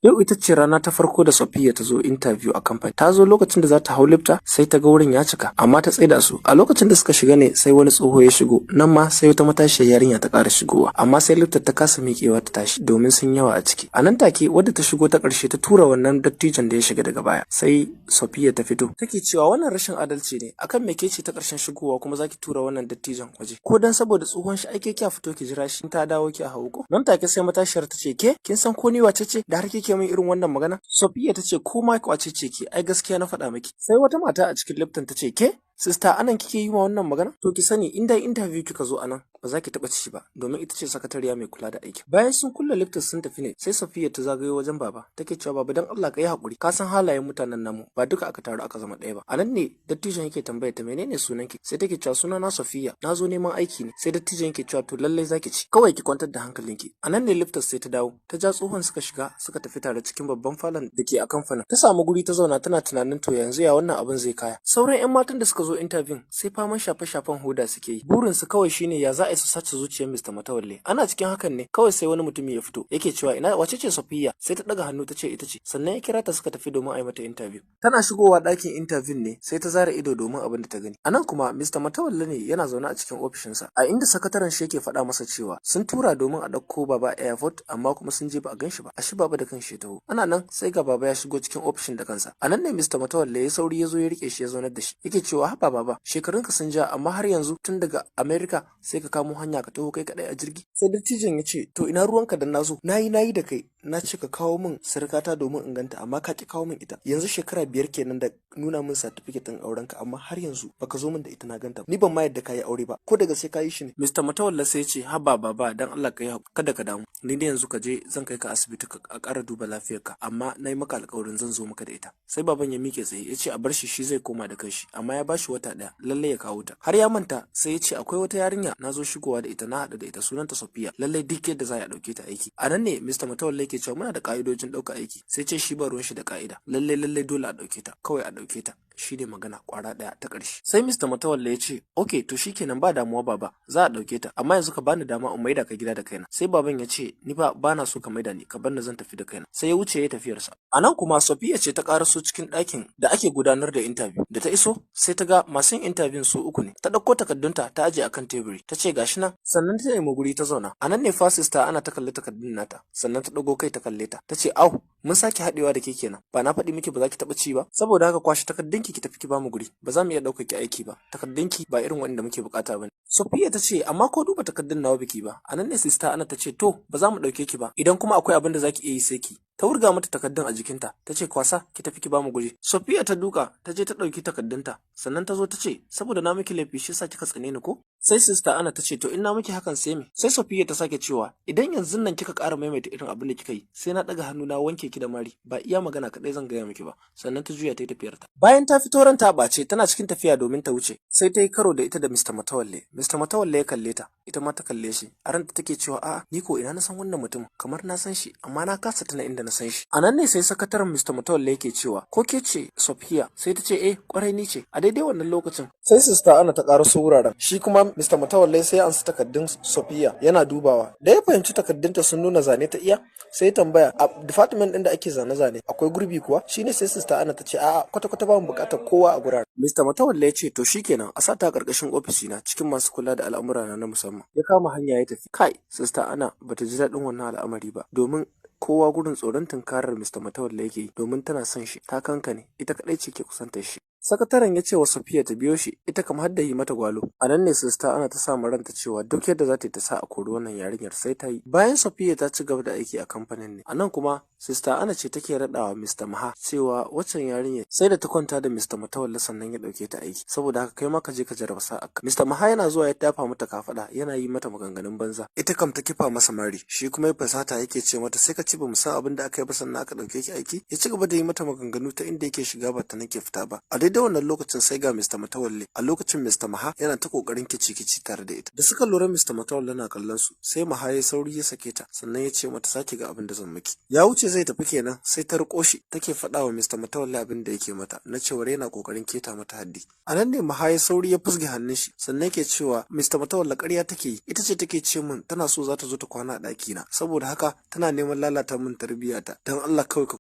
Yau ita ce rana ta farko da Safiya ta zo interview a kamfani. Ta zo lokacin da za ta hau lifta sai ta ga wurin ya cika, amma ta tsaida su. A lokacin da suka shiga ne sai wani tsoho ya shigo, nan ma sai wata matashiyar yarinya ta ƙara shigowa, amma sai liftar ta kasa miƙewa ta tashi domin sun yawa a ciki. A nan take wadda ta shigo ta ƙarshe ta tura wannan dattijon da ya shiga daga baya. Sai Safiya ta fito take cewa wannan rashin adalci ne, akan me ke ce ta ƙarshen shigowa kuma zaki tura wannan dattijon waje, ko dan saboda tsohon shi aike kya fito ki jira shi ta dawo ki a hawo ko. Nan take sai matashiyar ta ce ke kin san ko ni wace ce da har kike min irin wannan magana? Safiya ta ce ko ma wace ce ke, ai gaskiya na faɗa miki. Sai wata mata a cikin lifton ta ce ke sista anan kike yi wa wannan magana? To ki sani in dai interview kika zo anan ba za ki taɓa ci ba, domin ita ce sakatariya mai kula da aiki. Bayan sun kulle lifton sun tafi ne sai Safiya ta zagayo wajen baba take cewa baba dan Allah ka yi hakuri, ka san halayen mutanen namu ba duka aka taru aka zama ɗaya ba. Anan ne dattijon yake tambaya ta menene sunanki, sai take cewa sunana Safiya, na zo neman aiki ne. Sai dattijon yake cewa to lallai zaki ci, kawai ki kwantar da hankalinki. Anan ne lifton sai ta dawo ta ja tsohon suka shiga suka tafi tare cikin babban falon da ke a kamfanin. Ta samu guri ta zauna tana tunanin to yanzu ya wannan abin zai kaya. Sauran 'yan matan da suka zo interview sai faman shafe-shafen hoda suke yi. Burinsu kawai shine ya za a yi su sace zuciyar Mr. Matawalle. Ana cikin hakan ne kawai sai wani mutumi ya fito yake cewa ina wace ce Safiya, sai ta daga hannu ta ce ita ce, sannan ya kira ta suka tafi domin a yi mata interview. Tana shigowa ɗakin interview ne sai ta zara ido domin abin da ta gani. Anan kuma Mr. Matawalle ne yana zaune a cikin ofishinsa, a inda sakataren shi yake faɗa masa cewa sun tura domin a ɗauko baba a airport amma kuma sun je ba a gan shi ba. Ashi baba da kanshi ya taho. Ana nan sai ga baba ya shigo cikin ofishin da kansa. Anan ne Mr. Matawalle ya sauri ya zo ya rike shi ya zaunar da shi. Yake cewa haba baba, shekarunka sun ja amma har yanzu tun daga America sai ka kamo hanya ka taho kai kadai a jirgi. Sai dattijon ya ce to ina ruwanka da nazo, nayi da kai, na ce ka kawo min sarkata domin in ganta amma ka ki kawo min ita. Yanzu shekara 5 kenan da nuna min certificate din aurenka amma har yanzu baka zo min da ita na ganta. Ni ban ma yadda ka yi aure ba, ko daga sai ka yi shi ne. Mr. Matawalla sai ya ce haba baba dan Allah ka yi kada ka damu, ni da yanzu ka je zan kai ka asibiti ka ƙara duba lafiyarka, amma nayi maka alƙawarin zan zo maka da ita. Sai baban ya mike tsaye ya ce a bar shi zai koma da kanshi, amma ya bashi wata ɗaya lalle ya kawo ta. Har ya manta sai ya ce akwai wata yarinya na zo shigowa da ita na haɗu da ita sunanta Safiya, lalle duk yadda za a ɗauke ta aiki. A nan ne Mr. Matawalla yake cewa muna da ƙa'idojin ɗauka aiki, sai ce shi ba ruwan shi da ƙa'ida, lalle dole a ɗauke ta, kawai a ɗauke ta. Shi ne magana kwara ɗaya ta ƙarshe. Sai Mr. Matawalla ya ce okay to shikenan ba damuwa baba, za a ɗauke ta, amma yanzu ka bani dama in maida ka gida da kaina. Sai baban ya ce ni ba bana so ka maida ni, ka bar ni zan tafi da kaina. Sai ya wuce ya tafiyarsa. A nan kuma Safiya ce ta ƙaraso cikin ɗakin da ake gudanar da interview. Da ta iso sai ta ga masu yin interview su uku ne. Ta ɗauko takardunta ta aje akan teburi, ta ce gashi nan, sannan ta nemi guri ta zauna. A nan ne fasista ana ta kalli takardun nata, sannan ta ɗago kai ta kalle ta. Ta ce au mun sake haɗewa da ke kenan, ba na faɗi miki ba za ki taɓa ci ba, saboda haka kwashi takardunki ki tafi ki bamu guri, ba za mu iya ɗaukar ki aiki ba, takardunki ba irin wanda muke bukata ba ne. Safiya ta ce amma ko duba takardun nawa biki ba. A nan ne sista ana ta ce to ba za mu ɗauke ki ba, idan kuma akwai abin da za ki iya yi sai ki. Ta wurga mata takardun a jikinta ta ce kwasa ki tafi ki bamu guri. Safiya ta duka ta je ta ɗauki takardunta, sannan ta zo ta ce saboda na miki laifi shi yasa kika tsane ni ko? Sai sista ana ta ce to in na miki hakan sai me? Sai Safiya ta sake cewa idan yanzu nan kika ƙara maimaita irin abin da kika yi sai na ɗaga hannu na wanke ki da mari, ba iya magana kaɗai zan gaya miki ba. Sannan ta juya ta yi tafiyarta. Bayan ta fito ranta a ɓace tana cikin tafiya domin ta wuce, sai ta yi karo da ita da Mr. Matawalle. Mr. Matawalle ya kalle ta, ita ma ta kalle shi. A ranta take cewa a'a ni ko ina na san wannan mutum, kamar na san shi amma na kasa tuna inda na san shi. A nan ne sai sakataren Mr. Matawalle yake cewa ko ke ce Safiya? Sai ta ce eh kwarai ni ce. A daidai wannan lokacin sai sista ana ta ƙara wuraren, shi kuma Mr. Matawalle sai ya ansa takardun Safiya yana dubawa. Da ya fahimci takardunta sun nuna zane ta iya, sai ya tambaya a department ɗin da ake zane-zane akwai gurbi kuwa? Shine sai sista ana ta ce a'a kwata-kwata ba mu buƙatar kowa a guraren. Mr. Matawalle ya ce to shikenan a sata a ƙarƙashin ofisina cikin masu kula da al'amura na musamman. Ya kama hanya ya tafi. Kai sista ana bata ji daɗin wannan al'amari ba, domin kowa gurin tsoron tunkarar Mr. Matawalle yake yi, domin tana son shi, ta kankane ita kaɗai ce ke kusantar shi. Sakataren ya ce wa Safiya ta biyo shi, ita kam har da yi mata gwalo. A nan ne sista ana ta samu ranta cewa duk yadda za ta yi ta sa a kori wannan yarinyar sai ta yi. Bayan Safiya ta ci gaba da aiki a kamfanin ne. A nan kuma sista ana ce take raɗawa Mr. Maha cewa waccan yarinyar sai da ta kwanta da Mr. Matawalle sannan ya ɗauke ta aiki. Saboda haka kai ma ka je ka jarraba sa'arka. Mr. Maha yana zuwa ya dafa mata kafaɗa yana yi mata maganganun banza. Ita kam ta kifa masa mari, shi kuma ya fasata yake ce mata sai ka ci ba mu san abin da aka yi ba sannan aka ɗauke ki aiki. Ya ci gaba da yi mata maganganu ta inda yake shiga ba ta nake fita ba. A daidai wannan lokacin sai ga Mr. Matawalle, a lokacin Mr. Maha yana ta kokarin kici tare da ita. Da suka lura Mr. Matawalle na kallon su, sai Maha ya sauri ya sake ta, sannan ya ce mata sake ga abin da zan miki. Ya wuce zai tafi kenan, sai ta riko shi take faɗa wa Mr. Matawalle abin da yake mata, na cewa yana kokarin keta mata haddi. A nan ne Maha ya sauri ya fusge hannun shi, sannan yake cewa Mr. Matawalle ƙarya take yi, ita ce take ce min tana so za ta zo ta kwana a ɗaki na, saboda haka tana neman lalata min tarbiyyata, dan Allah kawai ka